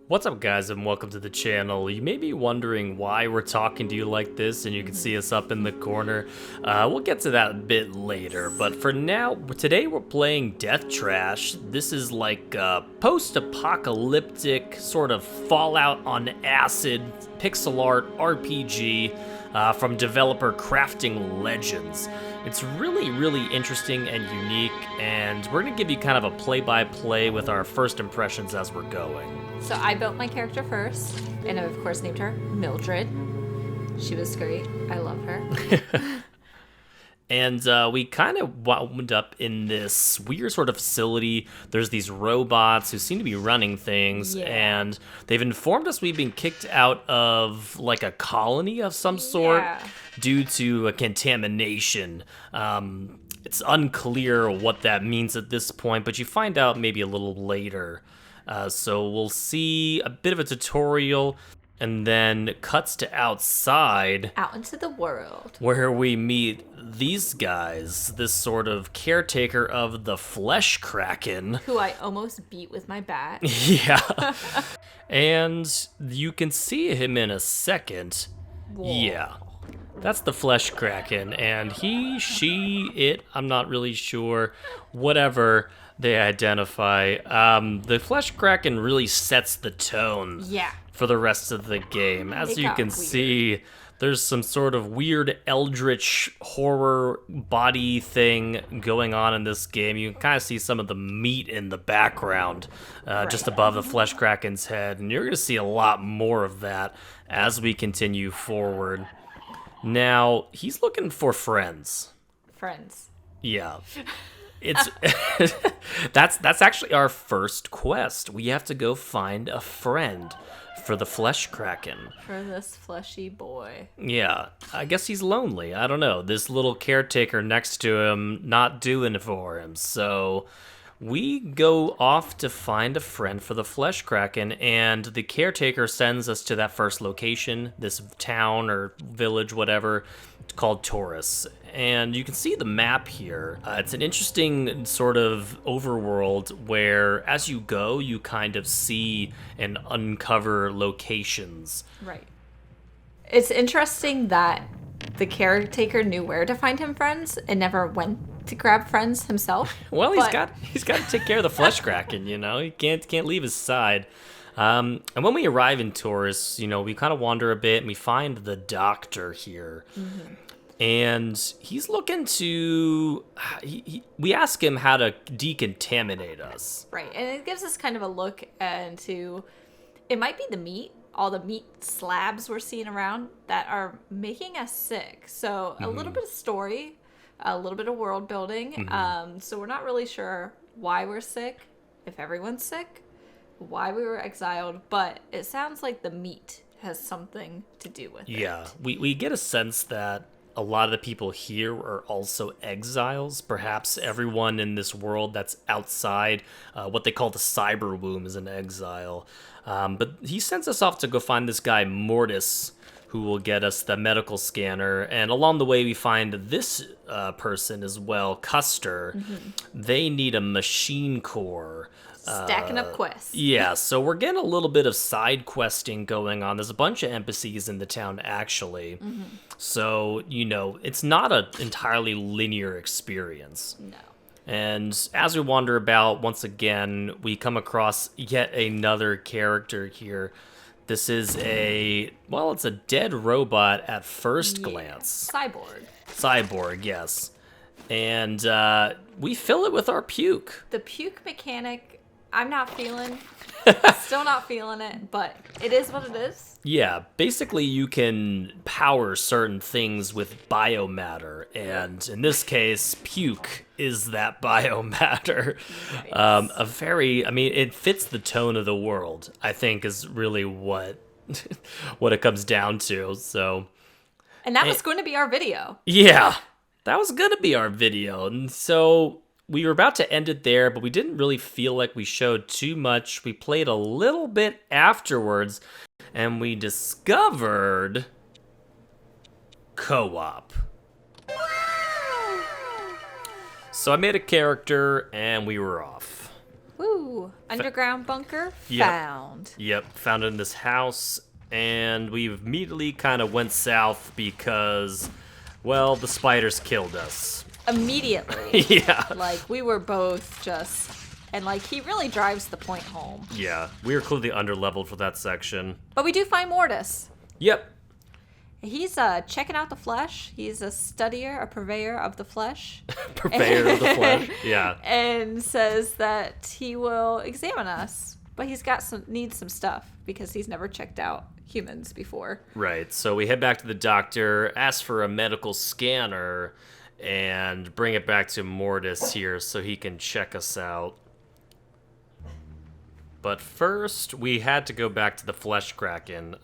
What's up, guys, and welcome to the channel. You may be wondering why we're talking to you like this, and you can see us up in the corner. We'll get to that a bit later, but for now, today we're playing Death Trash. This is like a post-apocalyptic sort of Fallout on acid pixel art RPG from developer Crafting Legends. It's really interesting and unique, and we're gonna give you kind of a play-by-play with our first impressions as we're going. So I built my character first, and I of course named her Mildred. She was great. I love her. And we kind of wound up in this weird sort of facility. There's these robots who seem to be running things, and they've informed us we've been kicked out of like a colony of some sort due to a contamination. It's unclear what that means at this point, but you find out maybe a little later. So we'll see a bit of a tutorial, and then cuts to outside. Out into the world. Where we meet these guys, this sort of caretaker of the Flesh Kraken. Who I almost beat with my bat. Yeah. And you can see him in a second. Whoa. Yeah. That's the Flesh Kraken, and he, she, it, I'm not really sure, whatever they identify. The Flesh Kraken really sets the tone for the rest of the game. As you can see, there's some sort of weird eldritch horror body thing going on in this game. You can kind of see some of the meat in the background just above the Flesh Kraken's head, and you're going to see a lot more of that as we continue forward. Now, he's looking for friends. Friends. Yeah. It's that's actually our first quest. We have to go find a friend for the Flesh Kraken. For this fleshy boy. Yeah, I guess he's lonely. I don't know. This little caretaker next to him not doing it for him. So we go off to find a friend for the Flesh Kraken, and the caretaker sends us to that first location, this town or village, whatever, called Taurus. And you can see the map here. It's an interesting sort of overworld where as you go, you kind of see and uncover locations. Right. It's interesting that the caretaker knew where to find him friends and never went to grab friends himself. Well, he's got to take care of the Flesh Kraken, you know. He can't leave his side. And when we arrive in Taurus, you know, we kind of wander a bit and we find the doctor here. Mm-hmm. And he's looking to, we ask him how to decontaminate us. Right, and it gives us kind of a look into, it might be the meat, all the meat slabs we're seeing around that are making us sick. So a little bit of story, a little bit of world building. So we're not really sure why we're sick, if everyone's sick, why we were exiled, but it sounds like the meat has something to do with it. Yeah, we get a sense that a lot of the people here are also exiles. Perhaps everyone in this world that's outside what they call the cyber womb is an exile. But he sends us off to go find this guy, Mortis, who will get us the medical scanner. And along the way, we find this person as well, Custer. They need a machine core. Stacking up quests. Yeah, so we're getting a little bit of side questing going on. There's a bunch of NPCs in the town, actually. So, you know, it's not an entirely linear experience. No. And as we wander about, once again, we come across yet another character here. This is it's a dead robot at first glance. Cyborg, yes. And we fill it with our puke. The puke mechanic, I'm not feeling. Still not feeling it, but it is what it is. Yeah, basically you can power certain things with biomatter, and in this case, puke is that biomatter. Nice. It fits the tone of the world, I think, is really what it comes down to. So, and that was going to be our video. Yeah, that was going to be our video, and so we were about to end it there, but we didn't really feel like we showed too much. We played a little bit afterwards, and we discovered co-op. So I made a character, and we were off. Woo! Underground bunker Yep. found. Yep, found it in this house, and we immediately kind of went south because, well, the spiders killed us. Immediately. Yeah. Like, we were both just... And, like, he really drives the point home. Yeah, we were clearly underleveled for that section. But we do find Mortis. Yep. He's checking out the flesh. He's a studier, a purveyor of the flesh. Purveyor of the flesh. Yeah. And says that he will examine us. But he's needs some stuff because he's never checked out humans before. Right, so we head back to the doctor, ask for a medical scanner, and bring it back to Mortis here so he can check us out. But first, we had to go back to the Flesh Kraken.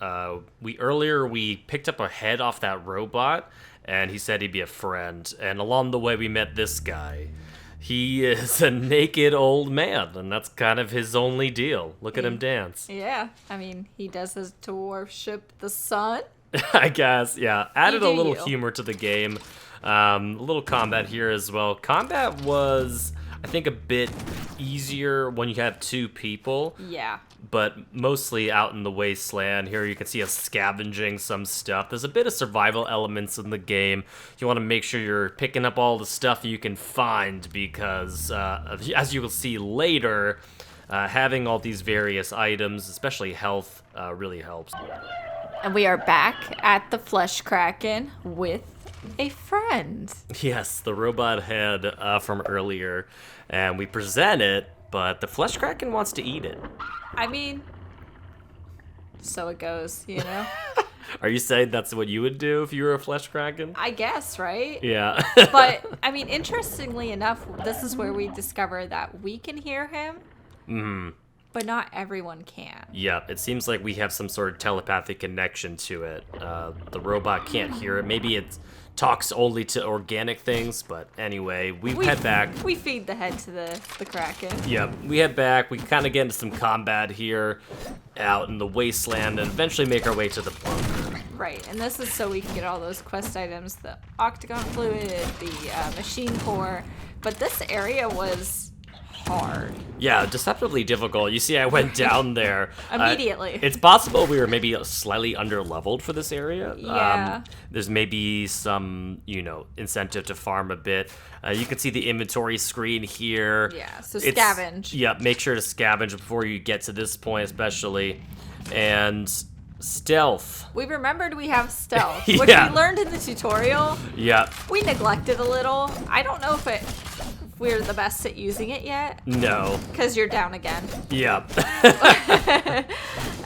We picked up a head off that robot, and he said he'd be a friend. And along the way, we met this guy. He is a naked old man, and that's kind of his only deal. Look at him dance. Yeah, I mean, he does this to worship the sun. I guess, yeah. Added a little you. humor to the game. A little combat here as well. Combat was, I think, a bit easier when you have two people. Yeah. But mostly out in the wasteland. Here you can see us scavenging some stuff. There's a bit of survival elements in the game. You want to make sure you're picking up all the stuff you can find because, as you will see later, having all these various items, especially health, really helps. And we are back at the Flesh Kraken with a friend. Yes, the robot head from earlier. And we present it, but the Flesh Kraken wants to eat it. I mean, so it goes, you know? Are you saying that's what you would do if you were a Flesh Kraken? I guess, right? Yeah. But, I mean, interestingly enough, this is where we discover that we can hear him, but not everyone can. Yeah, it seems like we have some sort of telepathic connection to it. The robot can't hear it. Maybe it talks only to organic things, but anyway, we head back. We feed the head to the Kraken. Yep, we head back. We kind of get into some combat here out in the wasteland and eventually make our way to the bunker. Right, and this is so we can get all those quest items, the octagon fluid, the machine core, but this area was hard. Yeah, deceptively difficult. You see, I went down there. Immediately. It's possible we were maybe slightly under-leveled for this area. Yeah. There's maybe some, incentive to farm a bit. You can see the inventory screen here. Yeah, so scavenge. Yeah, make sure to scavenge before you get to this point, especially. And stealth. We remembered we have stealth, Yeah. which we learned in the tutorial. Yeah. We neglected a little. I don't know if we're the best at using it yet. No. Because you're down again. Yeah.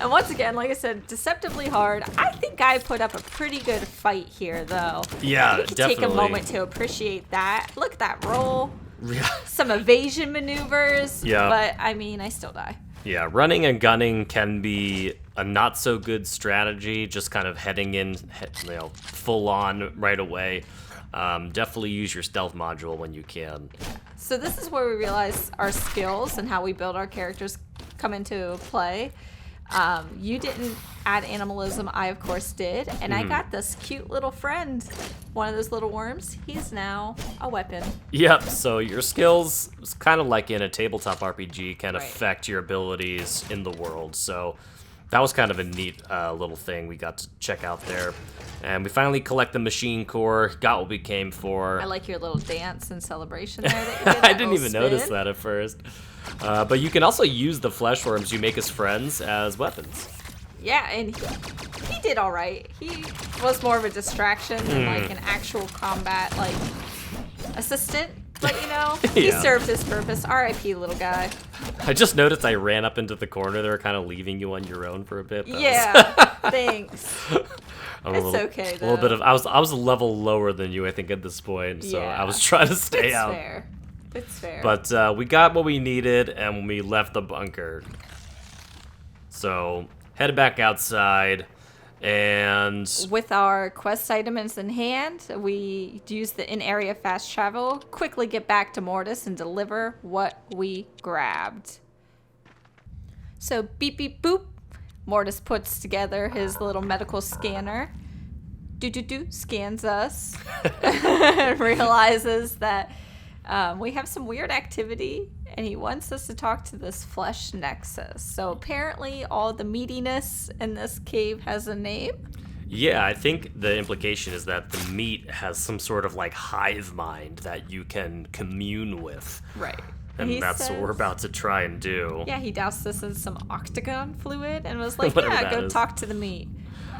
And once again, like I said, deceptively hard. I think I put up a pretty good fight here, though. Yeah, we could definitely. take a moment to appreciate that. Look at that roll. Yeah. Some evasion maneuvers. Yeah. But, I mean, I still die. Yeah, running and gunning can be a not so good strategy, just kind of heading in, full on right away. Definitely use your stealth module when you can. So this is where we realize our skills and how we build our characters come into play. You didn't add animalism, I of course did, and I got this cute little friend, one of those little worms. He's now a weapon. Yep, so your skills, it's kind of like in a tabletop RPG, can Right. affect your abilities in the world. So that was kind of a neat little thing we got to check out there. And we finally collect the machine core, got what we came for. I like your little dance and celebration there that you did. I didn't even notice that at first. But you can also use the flesh worms you make as friends as weapons. Yeah, and he did all right. He was more of a distraction than like an actual combat assistant. But he Yeah. served his purpose. R.I.P. little guy. I just noticed I ran up into the corner there, kind of leaving you on your own for a bit. Yeah, thanks. It's okay, A little though. bit of I was a level lower than you, I think, at this point, so Yeah. I was trying to stay It's out. fair. It's fair. But we got what we needed, and we left the bunker. So headed back outside, and with our quest items in hand, we use the in-area fast travel, quickly get back to Mortis and deliver what we grabbed. So beep beep boop, Mortis puts together his little medical scanner, scans us and realizes that we have some weird activity, and he wants us to talk to this flesh nexus. So apparently all the meatiness in this cave has a name. Yeah, I think the implication is that the meat has some sort of like hive mind that you can commune with. Right. And He that's what we're says- about to try and do. Yeah, he doused us in some octagon fluid and was like, Whatever yeah, that go is. talk to the meat.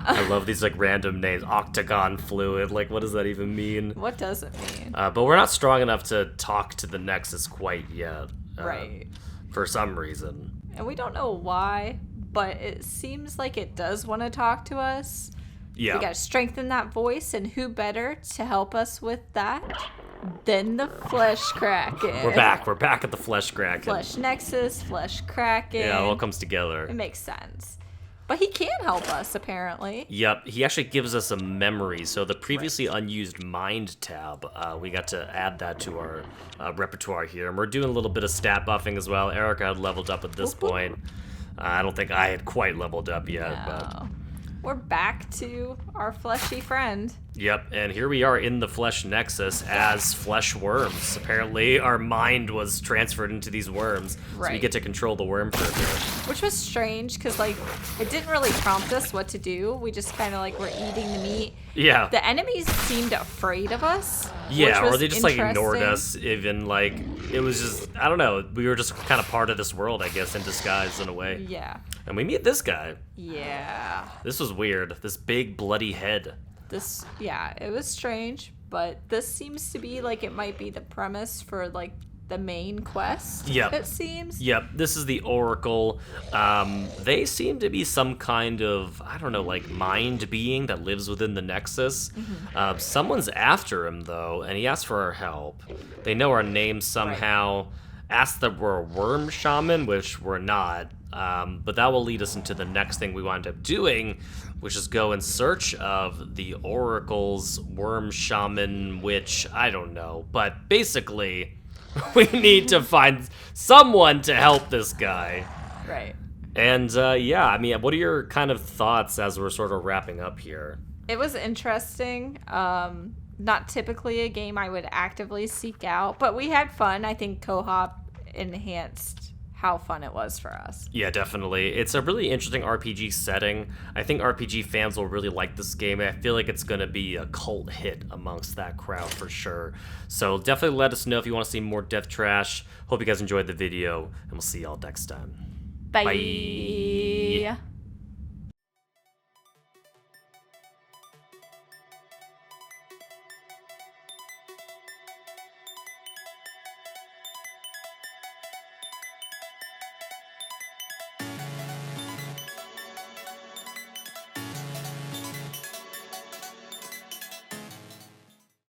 I love these like random names. Octagon fluid. Like, what does that even mean? What does it mean? But we're not strong enough to talk to the Nexus quite yet. Right. For some reason. And we don't know why, but it seems like it does want to talk to us. Yeah. We got to strengthen that voice, and who better to help us with that than the Flesh Kraken? We're back. We're back at the Flesh Kraken. Flesh Nexus, Flesh Kraken. Yeah, it all comes It together. makes sense. But he can help us, apparently. Yep, he actually gives us a memory. So the previously unused mind tab, we got to add that to our repertoire here. And we're doing a little bit of stat buffing as well. Ayrika had leveled up at this Whoop, whoop. point. I don't think I had quite leveled up yet, but... No. We're back to our fleshy friend. Yep, and here we are in the Flesh Nexus as flesh worms. Apparently, our mind was transferred into these worms, so we Right. get to control the worm for a bit. Which was strange, because, like, it didn't really prompt us what to do. We just kind of, like, were eating the meat. Yeah, The enemies seemed afraid of us. yeah, which or was they just like ignored interesting. us. Even like it was just I don't know. We were just kind of part of this world, I guess, in disguise in a way. Yeah. And we meet this guy. Yeah. This was weird. This big bloody head. It was strange, but this seems to be like it might be the premise for like the main quest. Yep. It seems. Yep, this is the Oracle. They seem to be some kind of, I don't know, like mind being that lives within the Nexus. Someone's after him, though, and he asks for our help. They know our names somehow, ask that we're a worm shaman, which we're not. But that will lead us into the next thing we wind up doing, which is go in search of the Oracle's worm shaman, which I don't know. But basically, we need to find someone to help this guy. Right. And yeah, I mean, what are your kind of thoughts as we're sort of wrapping up here? It was interesting. Not typically a game I would actively seek out, but we had fun. I think co-op enhanced how fun it was for us. Yeah, definitely. It's a really interesting RPG setting. I think RPG fans will really like this game. I feel like it's going to be a cult hit amongst that crowd for sure. So definitely let us know if you want to see more Death Trash. Hope you guys enjoyed the video, and we'll see y'all next time. Bye.